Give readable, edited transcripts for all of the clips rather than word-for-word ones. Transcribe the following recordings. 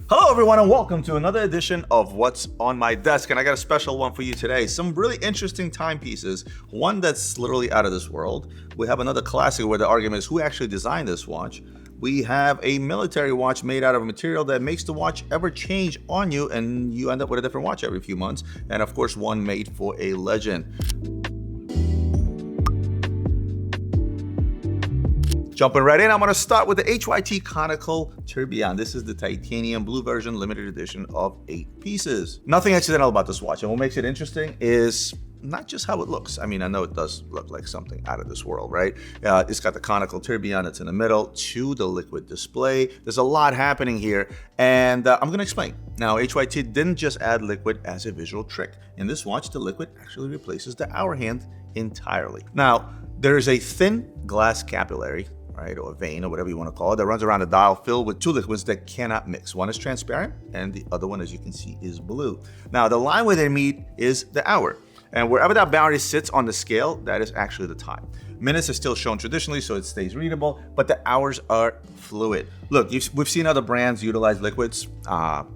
Hello everyone and welcome to another edition of What's on My Desk, and I got a special one for you today. Some really interesting timepieces, one that's literally out of this world. We have another classic where the argument is who actually designed this watch. We have a military watch made out of a material that makes the watch ever change on you and you end up with a different watch every few months. And of course, one made for a legend. Jumping right in, I'm going to start with the HYT Conicle Turbion. This is the titanium blue version, limited edition of 8 pieces. Nothing accidental about this watch, and what makes it interesting is not just how it looks. I mean, I know it does look like something out of this world, right? It's got the Conical Turbion that's in the middle to the liquid display. There's a lot happening here, and I'm going to explain. Now, HYT didn't just add liquid as a visual trick. In this watch, the liquid actually replaces the hour hand entirely. Now, there's a thin glass capillary, right, or vein, or whatever you want to call it, that runs around the dial filled with two liquids that cannot mix. One is transparent, and the other one, as you can see, is blue. Now, the line where they meet is the hour, and wherever that boundary sits on the scale, that is actually the time. Minutes are still shown traditionally, so it stays readable, but the hours are fluid. Look, we've seen other brands utilize liquids,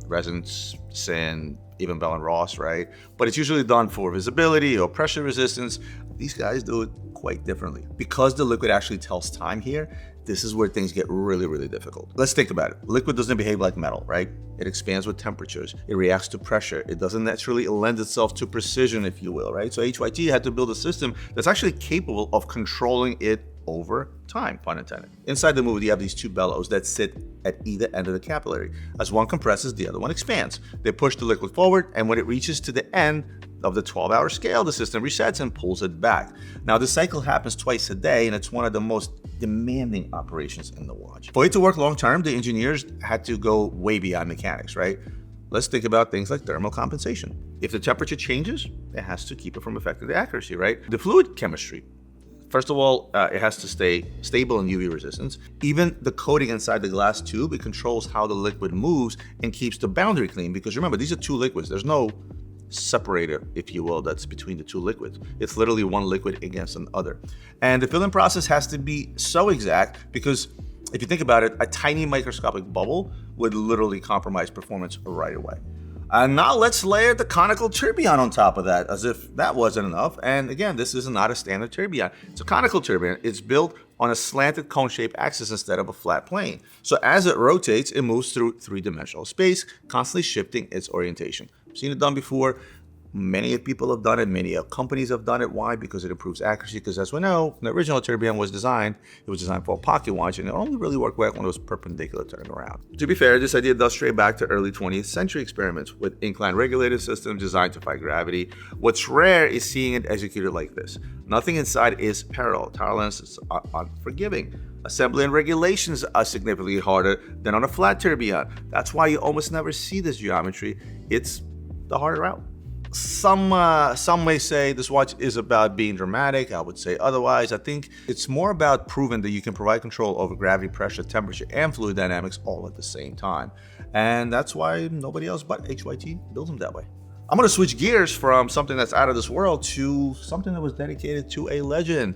Resonance, Sin, even Bell & Ross, right? But it's usually done for visibility or pressure resistance. These guys do it quite differently. Because the liquid actually tells time here, this is where things get really, really difficult. Let's think about it. Liquid doesn't behave like metal, right? It expands with temperatures. It reacts to pressure. It doesn't naturally lend itself to precision, if you will, right? So HYT had to build a system that's actually capable of controlling it over time, pun intended. Inside the mold, you have these two bellows that sit at either end of the capillary. As one compresses, the other one expands. They push the liquid forward, and when it reaches to the end of the 12-hour scale, the system resets and pulls it back. Now, the cycle happens twice a day, and it's one of the most demanding operations in the watch. For it to work long-term, the engineers had to go way beyond mechanics, right? Let's think about things like thermal compensation. If the temperature changes, it has to keep it from affecting the accuracy, right? The fluid chemistry. First of all, it has to stay stable in UV resistance. Even the coating inside the glass tube, it controls how the liquid moves and keeps the boundary clean. Because remember, these are two liquids. There's no separator, if you will, that's between the two liquids. It's literally one liquid against another. And the filling process has to be so exact because if you think about it, a tiny microscopic bubble would literally compromise performance right away. And now let's layer the Conical Turbion on top of that, as if that wasn't enough. And again, this is not a standard tourbillon. It's a Conical Turbion. It's built on a slanted cone-shaped axis instead of a flat plane. So as it rotates, it moves through three-dimensional space, constantly shifting its orientation. I've seen it done before. Many people have done it. Many companies have done it. Why? Because it improves accuracy. Because as we know, when the original tourbillon was designed, it was designed for a pocket watch, and it only really worked well when it was perpendicular turning around. To be fair, this idea does stray back to early 20th century experiments with incline regulated systems designed to fight gravity. What's rare is seeing it executed like this. Nothing inside is parallel. Tolerances are unforgiving. Assembly and regulations are significantly harder than on a flat tourbillon. That's why you almost never see this geometry. It's the harder route. Some may say this watch is about being dramatic. I would say otherwise. I think it's more about proving that you can provide control over gravity, pressure, temperature, and fluid dynamics all at the same time. And that's why nobody else but HYT builds them that way. I'm going to switch gears from something that's out of this world to something that was dedicated to a legend.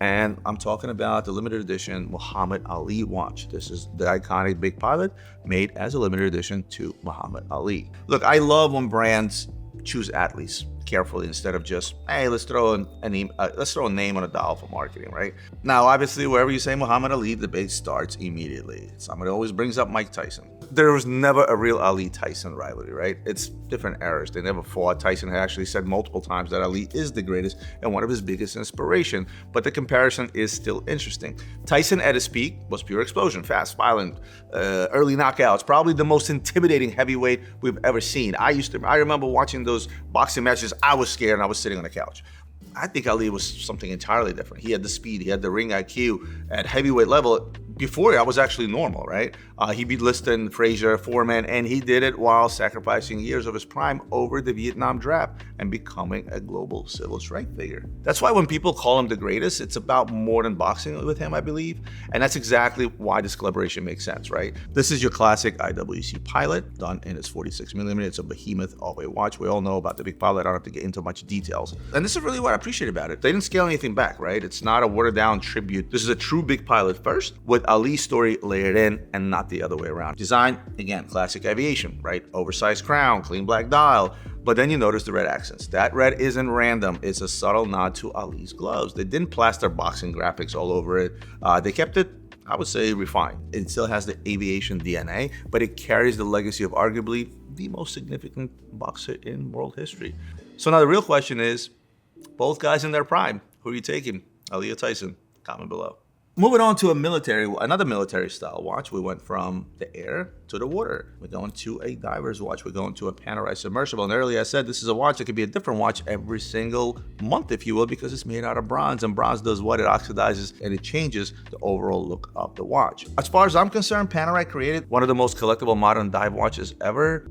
And I'm talking about the limited edition Muhammad Ali watch. This is the iconic Big Pilot made as a limited edition to Muhammad Ali. Look, I love when brands choose athletes carefully instead of just, hey, let's throw a name on a dial for marketing, right? Now, obviously, wherever you say Muhammad Ali, the debate starts immediately. Somebody always brings up Mike Tyson. There was never a real Ali-Tyson rivalry, right? It's different eras. They never fought. Tyson had actually said multiple times that Ali is the greatest and one of his biggest inspiration, but the comparison is still interesting. Tyson at his peak was pure explosion, fast, violent, early knockouts, probably the most intimidating heavyweight we've ever seen. I remember watching those boxing matches. I was scared and I was sitting on the couch. I think Ali was something entirely different. He had the speed, he had the ring IQ at heavyweight level. Before I was actually normal, right? He beat Liston, Frazier, Foreman, and he did it while sacrificing years of his prime over the Vietnam draft and becoming a global civil strike figure. That's why when people call him the greatest, it's about more than boxing with him, I believe. And that's exactly why this collaboration makes sense, right? This is your classic IWC Pilot, done in its 46mm. It's a behemoth of a watch. We all know about the Big Pilot. I don't have to get into much details. And this is really what I appreciate about it. They didn't scale anything back, right? It's not a watered down tribute. This is a true Big Pilot first with Ali's story layered in and not the other way around. Design, again, classic aviation, right? Oversized crown, clean black dial. But then you notice the red accents. That red isn't random. It's a subtle nod to Ali's gloves. They didn't plaster boxing graphics all over it. They kept it, I would say, refined. It still has the aviation DNA, but it carries the legacy of arguably the most significant boxer in world history. So now the real question is, both guys in their prime, who are you taking? Ali or Tyson? Comment below. Moving on to another military style watch, we went from the air to the water. We're going to a diver's watch. We're going to a Panerai Submersible. And earlier I said this is a watch that could be a different watch every single month, if you will, because it's made out of bronze. And bronze does what? It oxidizes and it changes the overall look of the watch. As far as I'm concerned, Panerai created one of the most collectible modern dive watches ever,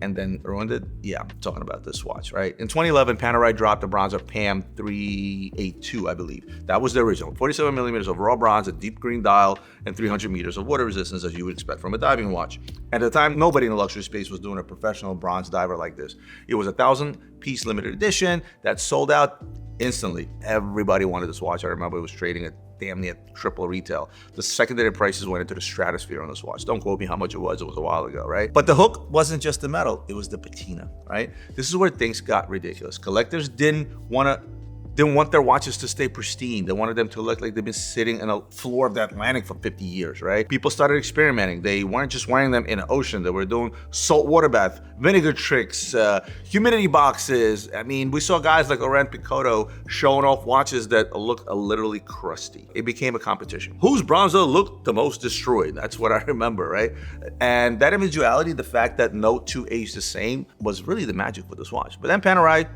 and then ruined it. Yeah, I'm talking about this watch, right? In 2011, Panerai dropped the Bronzo PAM 382, I believe. That was the original. 47 millimeters of raw bronze, a deep green dial, and 300 meters of water resistance, as you would expect from a diving watch. At the time, nobody in the luxury space was doing a professional bronze diver like this. It was a 1,000-piece limited edition that sold out instantly. Everybody wanted this watch. I remember it was trading at damn near triple retail. The secondary prices went into the stratosphere on this watch. Don't quote me how much it was a while ago, right? But the hook wasn't just the metal, it was the patina, right? This is where things got ridiculous. Collectors didn't want their watches to stay pristine. They wanted them to look like they've been sitting on the floor of the Atlantic for 50 years, right? People started experimenting. They weren't just wearing them in the ocean. They were doing salt water bath, vinegar tricks, humidity boxes. I mean, we saw guys like Laurent Picotto showing off watches that look literally crusty. It became a competition. Whose Bronzo looked the most destroyed? That's what I remember, right? And that individuality, the fact that no two aged the same, was really the magic with this watch. But then Panerai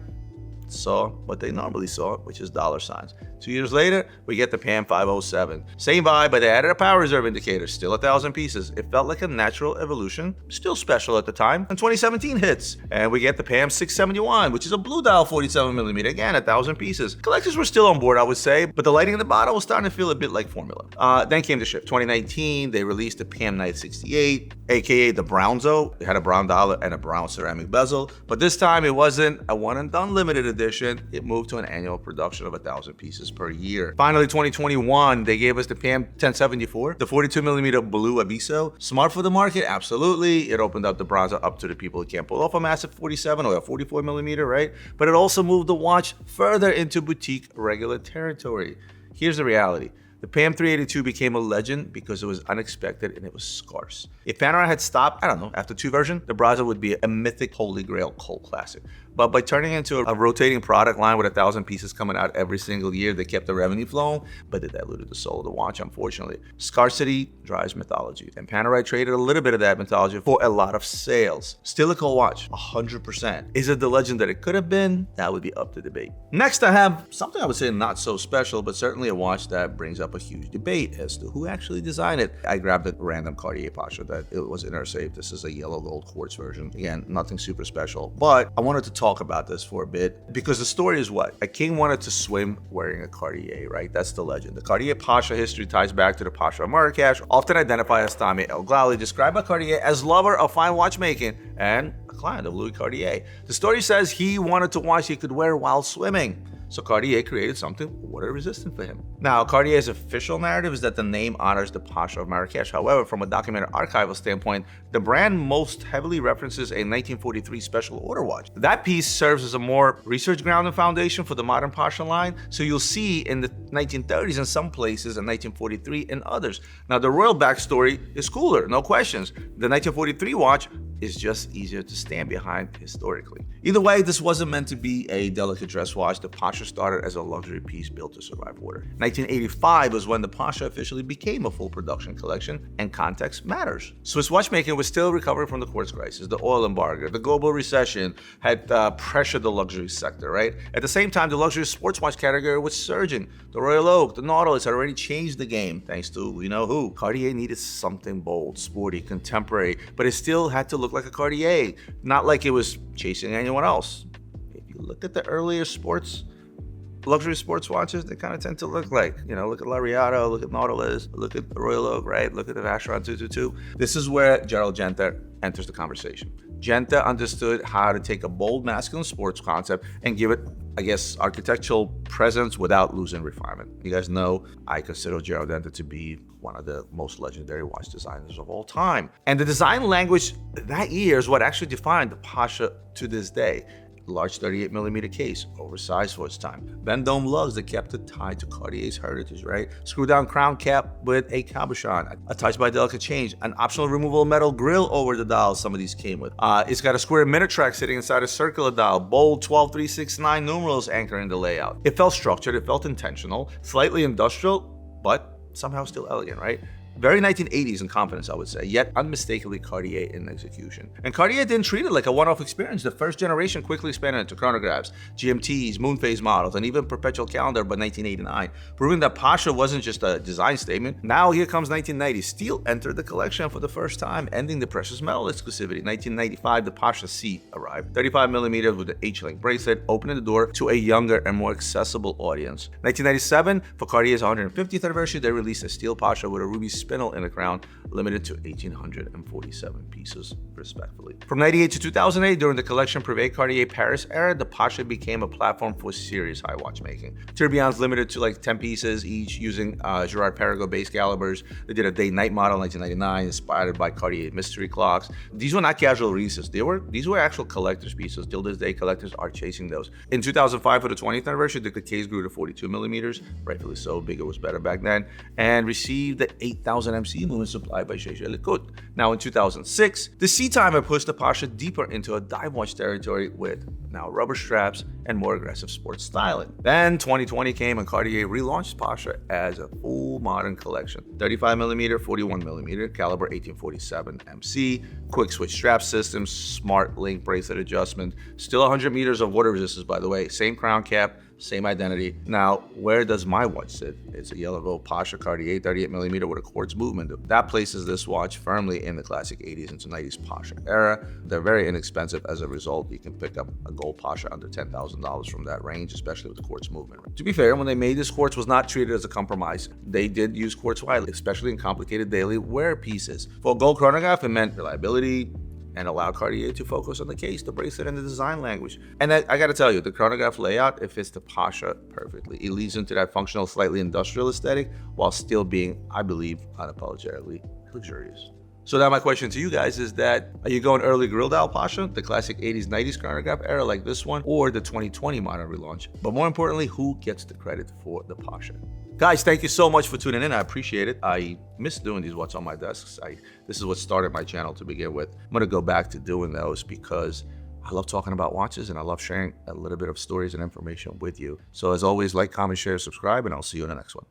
saw what they normally saw, which is dollar signs. 2 years later, we get the PAM 507. Same vibe, but they added a power reserve indicator, still 1,000 pieces. It felt like a natural evolution, still special at the time. And 2017 hits, and we get the PAM 671, which is a blue dial 47 millimeter, again, 1,000 pieces. Collectors were still on board, I would say, but the lighting in the bottle was starting to feel a bit like Formula. Then came the shift. 2019, they released the PAM 968, aka the Bronzo. It had a brown dial and a brown ceramic bezel, but this time it wasn't a one and done limited edition. It moved to an annual production of 1,000 pieces per year. Finally, 2021, they gave us the PAM 1074, the 42 millimeter blue Abiso. Smart for the market, absolutely. It opened up the Bronzo up to the people who can't pull off a massive 47 or a 44 millimeter, right? But it also moved the watch further into boutique regular territory. Here's the reality. The PAM 382 became a legend because it was unexpected and it was scarce. If Panerai had stopped, I don't know, after 2 version, the Bronzo would be a mythic holy grail cult classic. But by turning it into a rotating product line with 1,000 pieces coming out every single year, they kept the revenue flowing, but they diluted the soul of the watch, unfortunately. Scarcity drives mythology, and Panerai traded a little bit of that mythology for a lot of sales. Still a cool watch, 100%. Is it the legend that it could have been? That would be up to debate. Next, I have something I would say not so special, but certainly a watch that brings up a huge debate as to who actually designed it. I grabbed a random Cartier Pasha that it was inner safe. This is a yellow gold quartz version. Again, nothing super special, but I wanted to talk about this for a bit because the story is what? A king wanted to swim wearing a Cartier, right? That's the legend. The Cartier Pasha history ties back to the Pasha of Marrakesh, often identified as Tami El Glali, described by Cartier as lover of fine watchmaking and a client of Louis Cartier. The story says he wanted a watch he could wear while swimming. So Cartier created something water resistant for him. Now, Cartier's official narrative is that the name honors the Pasha of Marrakesh. However, from a documented archival standpoint, the brand most heavily references a 1943 special order watch. That piece serves as a more research-grounded foundation for the modern Pasha line, so you'll see in the 1930s in some places and 1943 in others. Now, the royal backstory is cooler, no questions. The 1943 watch is just easier to stand behind historically. Either way, this wasn't meant to be a delicate dress watch. The Pasha started as a luxury piece built to survive water. 1985 was when the Pasha officially became a full production collection, and context matters. Swiss watchmaking was still recovering from the quartz crisis. The oil embargo, the global recession had pressured the luxury sector, right? At the same time, the luxury sports watch category was surging. The Royal Oak, the Nautilus had already changed the game, thanks to we know who. Cartier needed something bold, sporty, contemporary, but it still had to look like a Cartier, not like it was chasing anyone else. If you look at the earlier sports luxury sports watches, they kind of tend to look like, look at Lariato, look at Nautilus, look at Royal Oak, right? Look at the Vacheron 222. This is where Gerald Genta enters the conversation. Genta understood how to take a bold masculine sports concept and give it, I guess, architectural presence without losing refinement. You guys know I consider Gerald Genta to be one of the most legendary watch designers of all time. And the design language that year is what actually defined the Pasha to this day. Large 38mm case, oversized for its time. Bend dome lugs that kept it tied to Cartier's heritage, right? Screw down crown cap with a cabochon, a touch by delicate change, an optional removable metal grill over the dial some of these came with. It's got a square minute track sitting inside a circular dial, bold 12369 numerals anchoring the layout. It felt structured, it felt intentional, slightly industrial, but somehow still elegant, right? Very 1980s in confidence, I would say, yet unmistakably Cartier in execution. And Cartier didn't treat it like a one-off experience. The first generation quickly expanded into chronographs, GMTs, moon phase models, and even perpetual calendar by 1989, proving that Pasha wasn't just a design statement. Now here comes 1990. Steel entered the collection for the first time, ending the precious metal exclusivity. 1995, the Pasha C arrived. 35mm with the H-link bracelet, opening the door to a younger and more accessible audience. 1997, for Cartier's 150th anniversary, they released a steel Pasha with a ruby spindle in the crown, limited to 1,847 pieces, respectively. From 98 to 2008, during the collection Privé Cartier Paris era, the Pasha became a platform for serious high watchmaking. Tourbillons limited to like 10 pieces each, using Girard Perregaux base calibers. They did a day-night model in 1999, inspired by Cartier mystery clocks. These were not casual releases. These were actual collector's pieces. Till this day, collectors are chasing those. In 2005, for the 20th anniversary, the case grew to 42mm, rightfully so, bigger was better back then, and received the 8,000 MC movement supplied by Jaeger-LeCoultre. Now in 2006, the C timer pushed the Pasha deeper into a dive watch territory with now rubber straps and more aggressive sports styling. Then 2020 came and Cartier relaunched Pasha as a full modern collection. 35mm, 41mm, caliber 1847 MC, quick switch strap system, smart link bracelet adjustment, still 100 meters of water resistance, by the way, same crown cap, same identity. Now, where does my watch sit? It's a yellow gold Pasha Cartier 38mm with a quartz movement. That places this watch firmly in the classic 80s into 90s Pasha era. They're very inexpensive as a result. You can pick up a gold Pasha under $10,000 from that range, especially with the quartz movement. To be fair, when they made this, quartz was not treated as a compromise. They did use quartz widely, especially in complicated daily wear pieces. For a gold chronograph, it meant reliability, and allowed Cartier to focus on the case, the bracelet, and the design language. And I gotta tell you, the chronograph layout, it fits the Pasha perfectly. It leads into that functional, slightly industrial aesthetic, while still being, I believe, unapologetically luxurious. So now my question to you guys is that, are you going early grill dial Pasha, the classic 80s, 90s chronograph era like this one, or the 2020 modern relaunch? But more importantly, who gets the credit for the Pasha? Guys, thank you so much for tuning in. I appreciate it. I miss doing these What's on My Desks. This is what started my channel to begin with. I'm gonna go back to doing those because I love talking about watches and I love sharing a little bit of stories and information with you. So as always, like, comment, share, subscribe, and I'll see you in the next one.